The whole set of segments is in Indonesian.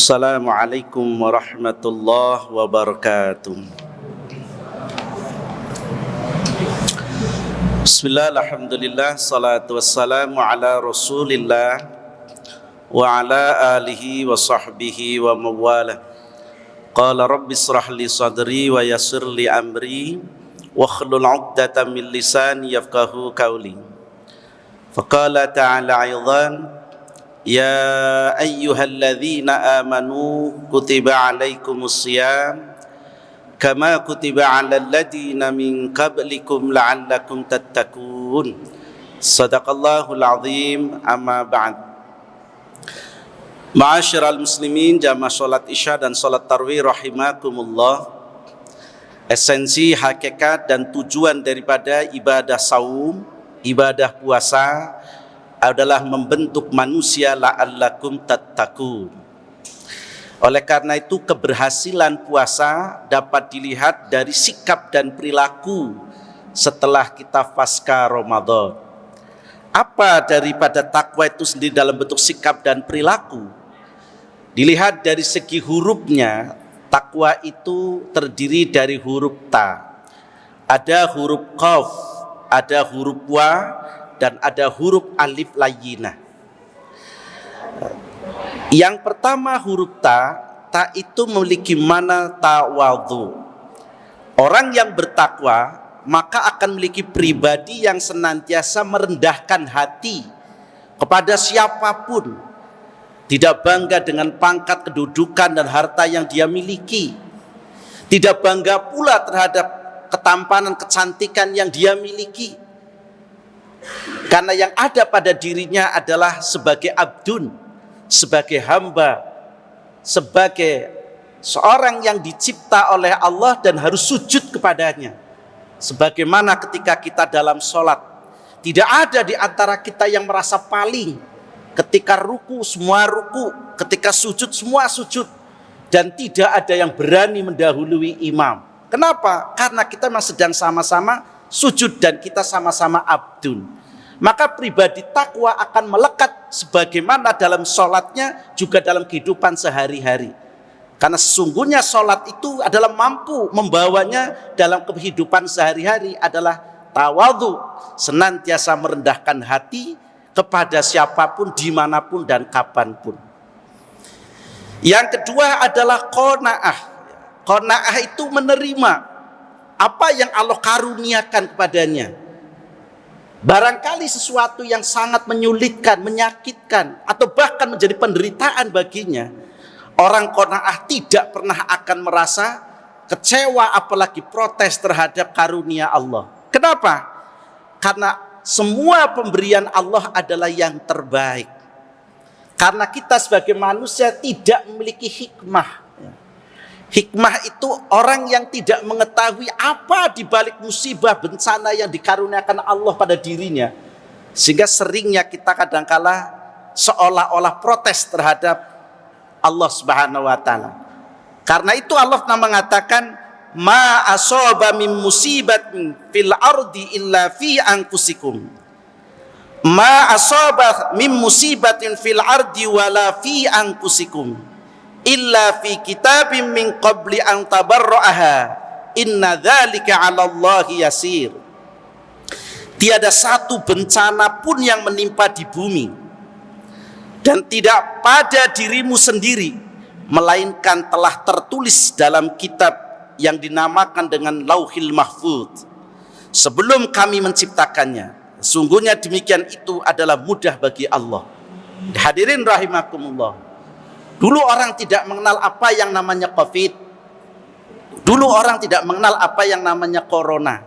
Assalamualaikum warahmatullahi wabarakatuh. Bismillah, alhamdulillah, salatu wassalamu ala rasulillah wa ala alihi wa sahbihi wa mawala. Qala rabbi israh li sadri wa yassir li amri wa khlul 'uqdatam min lisani yafqahu qawli. Faqala ta'ala aidan Ya ayyuhalladzina amanu kutiba alaikumus siyam kama kutiba alal ladzina min qablikum la'allakum tattaqun. Shadaqallahul azim. Amma ba'd. Ma'asyiral muslimin, jamaah salat Isya dan salat tarawih rahimakumullah. Esensi, hakikat dan tujuan daripada ibadah saum, ibadah puasa adalah membentuk manusia la'allakum tattaqun. Oleh karena itu keberhasilan puasa dapat dilihat dari sikap dan perilaku setelah kita pasca Ramadan. Apa daripada takwa itu sendiri dalam bentuk sikap dan perilaku? Dilihat dari segi hurufnya, takwa itu terdiri dari huruf ta. Ada huruf qaf, ada huruf wa, dan ada huruf alif layyinah. Yang pertama huruf ta itu memiliki mana tawadhu. Orang yang bertakwa maka akan memiliki pribadi yang senantiasa merendahkan hati kepada siapapun, tidak bangga dengan pangkat, kedudukan dan harta yang dia miliki, tidak bangga pula terhadap ketampanan, kecantikan yang dia miliki. Karena yang ada pada dirinya adalah sebagai abdun, sebagai hamba, sebagai seorang yang dicipta oleh Allah dan harus sujud kepadanya. Sebagaimana ketika kita dalam sholat, tidak ada di antara kita yang merasa paling. Ketika ruku semua ruku, ketika sujud semua sujud, dan tidak ada yang berani mendahului imam. Kenapa? Karena kita masih sedang sama-sama sujud dan kita sama-sama abdun. Maka pribadi takwa akan melekat sebagaimana dalam sholatnya juga dalam kehidupan sehari-hari. Karena sesungguhnya sholat itu adalah mampu membawanya dalam kehidupan sehari-hari adalah tawadhu, senantiasa merendahkan hati kepada siapapun, dimanapun dan kapanpun. Yang kedua adalah qanaah. Qanaah itu menerima apa yang Allah karuniakan kepadanya. Barangkali sesuatu yang sangat menyulitkan, menyakitkan, atau bahkan menjadi penderitaan baginya, orang qanaah tidak pernah akan merasa kecewa apalagi protes terhadap karunia Allah. Kenapa? Karena semua pemberian Allah adalah yang terbaik. Karena kita sebagai manusia tidak memiliki hikmah. Hikmah itu orang yang tidak mengetahui apa di balik musibah bencana yang dikaruniakan Allah pada dirinya. Sehingga seringnya kita kadangkala seolah-olah protes terhadap Allah Subhanahu wa taala. Karena itu Allah mengatakan ma asaba min musibatin fil ardi illa fi anfusikum. Ma asaba min musibatin fil ardi wala fi anfusikum. Illa fi kitabim min qabli an tabarra'aha inna dzalika 'ala Allahi yasir. Tiada satu bencana pun yang menimpa di bumi dan tidak pada dirimu sendiri melainkan telah tertulis dalam kitab yang dinamakan dengan Lauhil Mahfuz sebelum kami menciptakannya. Sungguhnya demikian itu adalah mudah bagi Allah. Hadirin rahimakumullah. Dulu orang tidak mengenal apa yang namanya COVID. Dulu orang tidak mengenal apa yang namanya corona.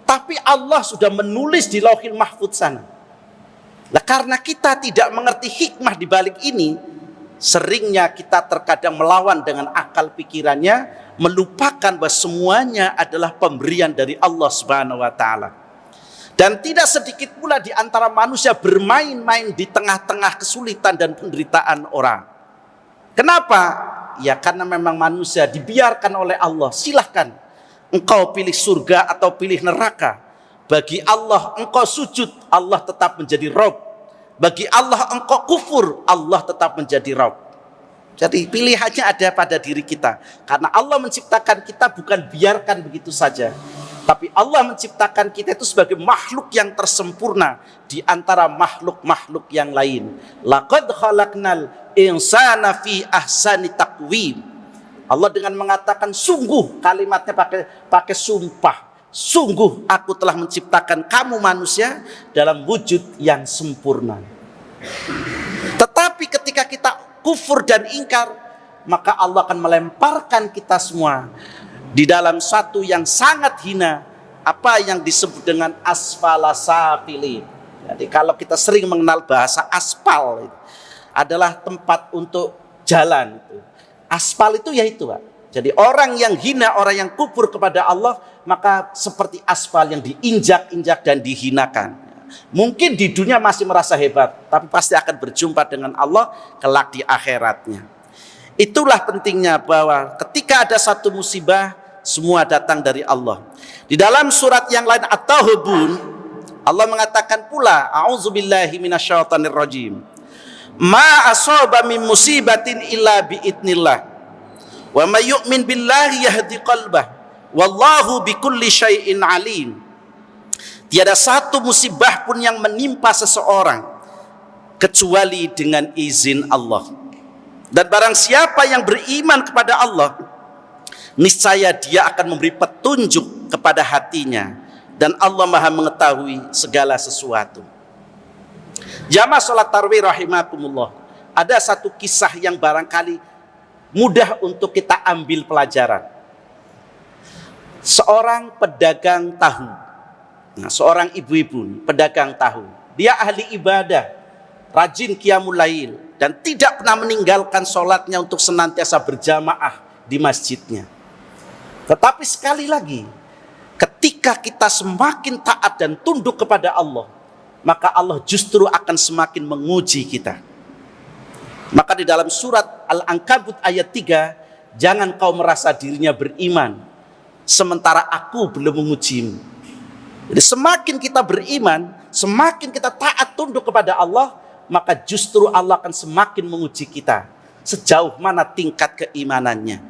Tapi Allah sudah menulis di Lauhil Mahfuz sana. Nah, karena kita tidak mengerti hikmah di balik ini, seringnya kita terkadang melawan dengan akal pikirannya, melupakan bahwa semuanya adalah pemberian dari Allah Subhanahu wa taala. Dan tidak sedikit pula di antara manusia bermain-main di tengah-tengah kesulitan dan penderitaan orang. Kenapa? Ya karena memang manusia dibiarkan oleh Allah. Silahkan engkau pilih surga atau pilih neraka. Bagi Allah engkau sujud, Allah tetap menjadi Rabb. Bagi Allah engkau kufur, Allah tetap menjadi Rabb. Jadi pilihannya ada pada diri kita. Karena Allah menciptakan kita bukan biarkan begitu saja. Tapi Allah menciptakan kita itu sebagai makhluk yang tersempurna di antara makhluk-makhluk yang lain. Laqad khalaqnal insana fi ahsani taqwim. Allah dengan mengatakan sungguh, kalimatnya pakai sumpah. Sungguh aku telah menciptakan kamu manusia dalam wujud yang sempurna. Tetapi ketika kita kufur dan ingkar, maka Allah akan melemparkan kita semua di dalam satu yang sangat hina, apa yang disebut dengan asfala safilin. Jadi kalau kita sering mengenal bahasa aspal, adalah tempat untuk jalan. Aspal itu ya itu, Pak. Jadi orang yang hina, orang yang kufur kepada Allah, maka seperti aspal yang diinjak-injak dan dihinakan. Mungkin di dunia masih merasa hebat, tapi pasti akan berjumpa dengan Allah kelak di akhiratnya. Itulah pentingnya bahwa ketika ada satu musibah, semua datang dari Allah. Di dalam surat yang lain At-Taghabun, Allah mengatakan pula, a'udzubillahi minasyaitonir rajim. Ma asaba min musibatin illa biidznillah. Wa may yu'min billahi yahdi qalbah. Wallahu bikulli syai'in alim. Tiada satu musibah pun yang menimpa seseorang kecuali dengan izin Allah. Dan barang siapa yang beriman kepada Allah, niscaya dia akan memberi petunjuk kepada hatinya, dan Allah Maha mengetahui segala sesuatu. Jamaah salat tarawih rahimakumullah, ada satu kisah yang barangkali mudah untuk kita ambil pelajaran. Seorang pedagang tahu, seorang ibu-ibu pedagang tahu, dia ahli ibadah, rajin qiyamul lail, dan tidak pernah meninggalkan sholatnya untuk senantiasa berjamaah di masjidnya. Tetapi sekali lagi, ketika kita semakin taat dan tunduk kepada Allah, maka Allah justru akan semakin menguji kita. Maka di dalam surat Al-Ankabut ayat 3, jangan kau merasa dirinya beriman sementara aku belum mengujimu. Jadi semakin kita beriman, semakin kita taat tunduk kepada Allah, maka justru Allah akan semakin menguji kita sejauh mana tingkat keimanannya.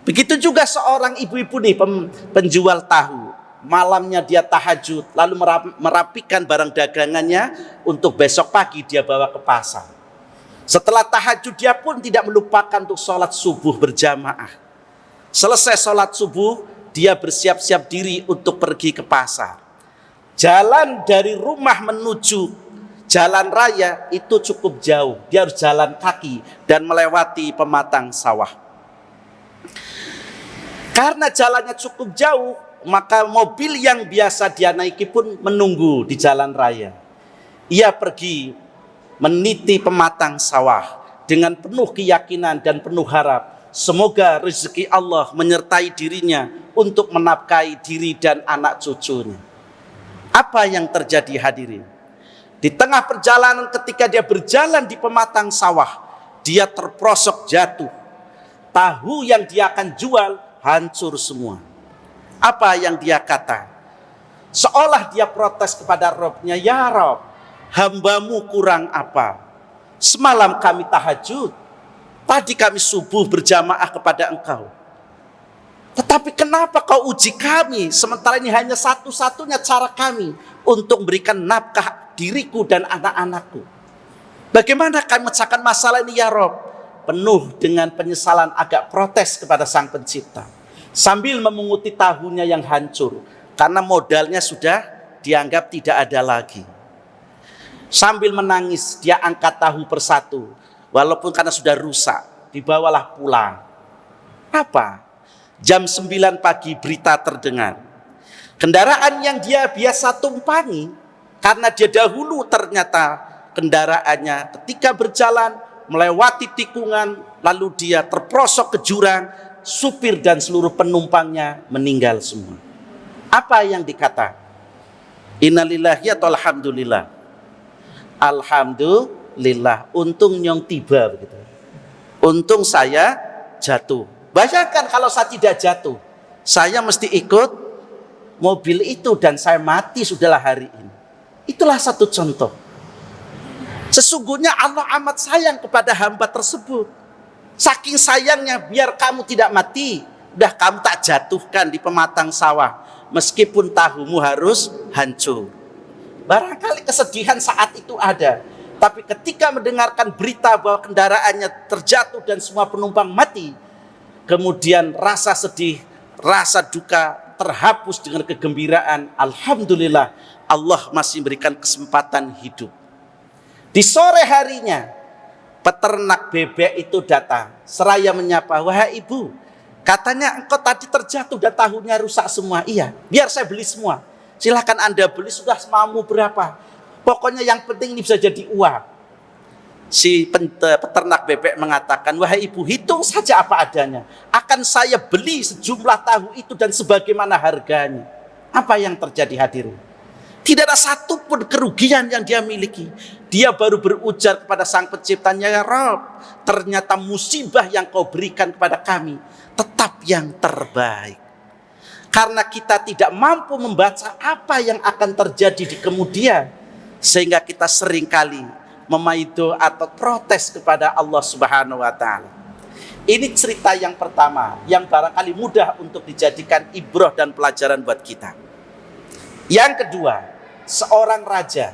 Begitu juga seorang ibu-ibu nih, penjual tahu, malamnya dia tahajud, lalu merapikan barang dagangannya untuk besok pagi dia bawa ke pasar. Setelah tahajud dia pun tidak melupakan untuk sholat subuh berjamaah. Selesai sholat subuh, dia bersiap-siap diri untuk pergi ke pasar. Jalan dari rumah menuju jalan raya itu cukup jauh. Dia harus jalan kaki dan melewati pematang sawah. Karena jalannya cukup jauh, maka mobil yang biasa dia naiki pun menunggu di jalan raya. Ia pergi meniti pematang sawah dengan penuh keyakinan dan penuh harap, semoga rezeki Allah menyertai dirinya untuk menafkahi diri dan anak cucunya. Apa yang terjadi hadirin? Di tengah perjalanan ketika dia berjalan di pematang sawah, dia terprosok jatuh. Tahu yang dia akan jual hancur semua. Apa yang dia kata? Seolah dia protes kepada Robnya, ya Rob, hambamu kurang apa? Semalam kami tahajud, tadi kami subuh berjamaah kepada engkau. Tetapi kenapa kau uji kami, sementara ini hanya satu-satunya cara kami untuk memberikan nafkah diriku dan anak-anakku? Bagaimana kami memecahkan masalah ini ya Rob? Penuh dengan penyesalan, agak protes kepada Sang Pencipta, sambil memunguti tahunya yang hancur, karena modalnya sudah dianggap tidak ada lagi. Sambil menangis, dia angkat tahu persatu, walaupun karena sudah rusak, dibawalah pulang. Apa? Jam 9 pagi berita terdengar. Kendaraan yang dia biasa tumpangi, karena dia dahulu ternyata kendaraannya ketika berjalan melewati tikungan, lalu dia terprosok ke jurang, supir dan seluruh penumpangnya meninggal semua. Apa yang dikata? Innalillahi atau alhamdulillah? Alhamdulillah, untung nyong tiba begitu. Untung saya jatuh. Bayangkan kalau saya tidak jatuh, saya mesti ikut mobil itu dan saya mati sudahlah hari ini. Itulah satu contoh. Sesungguhnya Allah amat sayang kepada hamba tersebut. Saking sayangnya, biar kamu tidak mati, udah kamu tak jatuhkan di pematang sawah, meskipun tahumu harus hancur. Barangkali kesedihan saat itu ada, tapi ketika mendengarkan berita bahwa kendaraannya terjatuh dan semua penumpang mati, kemudian rasa sedih, rasa duka terhapus dengan kegembiraan. Alhamdulillah, Allah masih memberikan kesempatan hidup. Di sore harinya, peternak bebek itu datang, seraya menyapa, "Wahai ibu, katanya engkau tadi terjatuh dan tahunya rusak semua." "Iya, biar saya beli semua." "Silahkan Anda beli, sudah mau berapa? Pokoknya yang penting ini bisa jadi uang." Si peternak bebek mengatakan, "Wahai ibu, hitung saja apa adanya. Akan saya beli sejumlah tahu itu dan sebagaimana harganya." Apa yang terjadi hadirin? Tidak ada satupun kerugian yang dia miliki. Dia baru berujar kepada Sang Penciptanya, "Ya Rabb, ternyata musibah yang kau berikan kepada kami tetap yang terbaik." Karena kita tidak mampu membaca apa yang akan terjadi di kemudian, sehingga kita seringkali memaido atau protes kepada Allah Subhanahu wa Ta'ala. Ini cerita yang pertama yang barangkali mudah untuk dijadikan ibrah dan pelajaran buat kita. Yang kedua, seorang raja.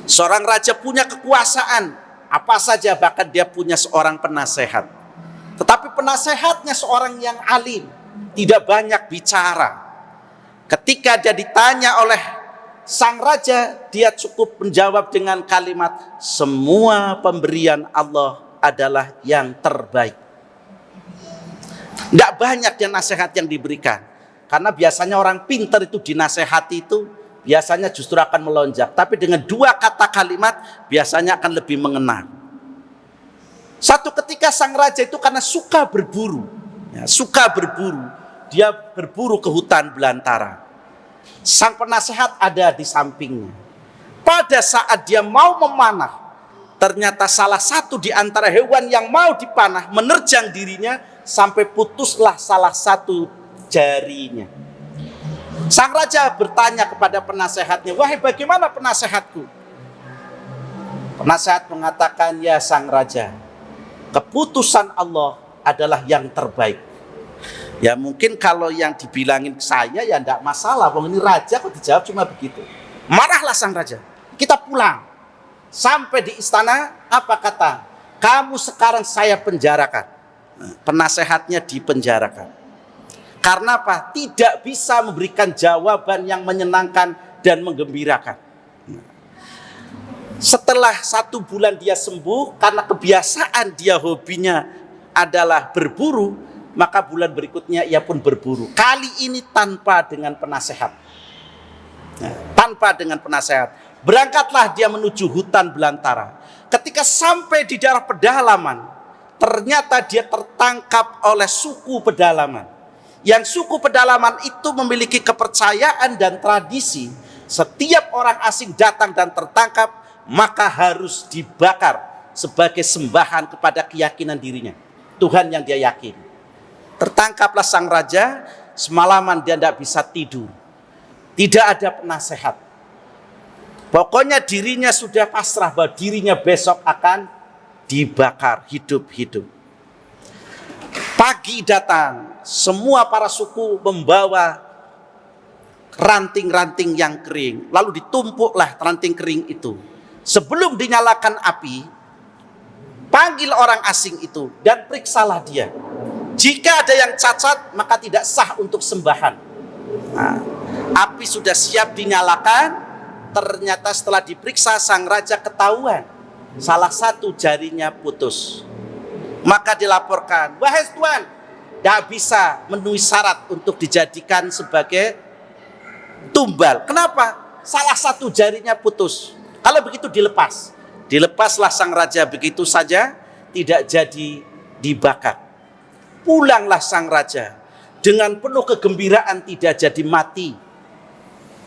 Seorang raja punya kekuasaan apa saja, bahkan dia punya seorang penasehat. Tetapi penasehatnya seorang yang alim, tidak banyak bicara. Ketika dia ditanya oleh sang raja, dia cukup menjawab dengan kalimat, "Semua pemberian Allah adalah yang terbaik." Tidak banyak dia nasihat yang diberikan. Karena biasanya orang pintar itu dinasehati itu biasanya justru akan melonjak. Tapi dengan dua kata kalimat biasanya akan lebih mengena. Satu ketika sang raja itu karena suka berburu, dia berburu ke hutan belantara. Sang penasehat ada di sampingnya. Pada saat dia mau memanah, ternyata salah satu di antara hewan yang mau dipanah menerjang dirinya sampai putuslah salah satu jarinya. Sang raja bertanya kepada penasehatnya, "Wahai, bagaimana penasehatku?" Penasehat mengatakan, "Ya sang raja, keputusan Allah adalah yang terbaik." Ya mungkin kalau yang dibilangin saya ya enggak masalah, wong ini raja kok dijawab cuma begitu. Marahlah sang raja. Kita pulang. Sampai di istana, apa kata? "Kamu sekarang saya penjarakan." Penasehatnya dipenjarakan. Karena apa? Tidak bisa memberikan jawaban yang menyenangkan dan menggembirakan. Setelah 1 bulan dia sembuh, karena kebiasaan dia hobinya adalah berburu, maka bulan berikutnya ia pun berburu. Kali ini tanpa dengan penasehat. Tanpa dengan penasehat. Berangkatlah dia menuju hutan belantara. Ketika sampai di daerah pedalaman, ternyata dia tertangkap oleh suku pedalaman. Yang suku pedalaman itu memiliki kepercayaan dan tradisi, setiap orang asing datang dan tertangkap maka harus dibakar sebagai sembahan kepada keyakinan dirinya, Tuhan yang dia yakini. Tertangkaplah sang raja, semalaman dia tidak bisa tidur, tidak ada penasehat. Pokoknya dirinya sudah pasrah bahwa dirinya besok akan dibakar hidup-hidup. Pagi datang, semua para suku membawa ranting-ranting yang kering, lalu ditumpuklah ranting kering itu. Sebelum dinyalakan api, panggil orang asing itu dan periksalah dia. Jika ada yang cacat, maka tidak sah untuk sembahan. Nah, api sudah siap dinyalakan, ternyata setelah diperiksa sang raja ketahuan salah satu jarinya putus. Maka dilaporkan, "Wahai Tuan, tidak bisa memenuhi syarat untuk dijadikan sebagai tumbal." Kenapa? Salah satu jarinya putus. Kalau begitu dilepas. Dilepaslah sang raja begitu saja, tidak jadi dibakar. Pulanglah sang raja dengan penuh kegembiraan, tidak jadi mati.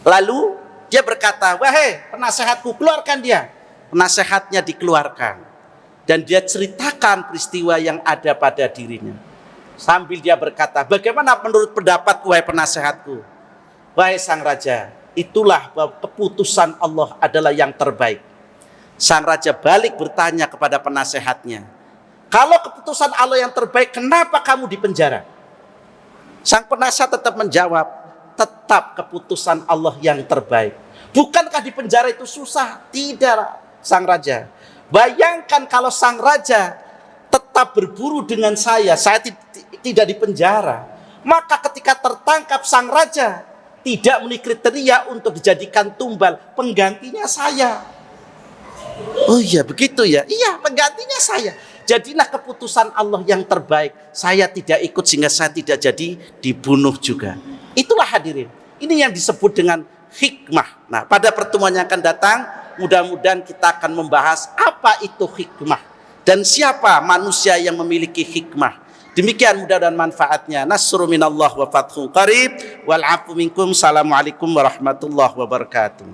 Lalu dia berkata, "Wahai penasehatku, keluarkan dia." Penasehatnya dikeluarkan. Dan dia ceritakan peristiwa yang ada pada dirinya. Sambil dia berkata, "Bagaimana menurut pendapatku, wahai penasehatku?" "Wahai sang raja, itulah bahwa keputusan Allah adalah yang terbaik." Sang raja balik bertanya kepada penasehatnya, Kalau keputusan Allah yang terbaik, kenapa kamu di penjara? Sang penasihat tetap menjawab, tetap keputusan Allah yang terbaik. Bukankah di penjara itu susah? Tidak, sang raja. Bayangkan kalau sang raja tetap berburu dengan saya tidak di penjara. Maka ketika tertangkap sang raja tidak memenuhi kriteria untuk dijadikan tumbal, penggantinya saya. Oh iya begitu ya? Iya, penggantinya saya. Jadilah keputusan Allah yang terbaik. Saya tidak ikut sehingga saya tidak jadi dibunuh juga. Itulah hadirin. Ini yang disebut dengan hikmah. Nah, pada pertemuan yang akan datang, mudah-mudahan kita akan membahas apa itu hikmah dan siapa manusia yang memiliki hikmah. Demikian mudah-mudahan manfaatnya. Nasrun minallah wa fathun qarib wal afu minkum. Assalamualaikum warahmatullahi wabarakatuh.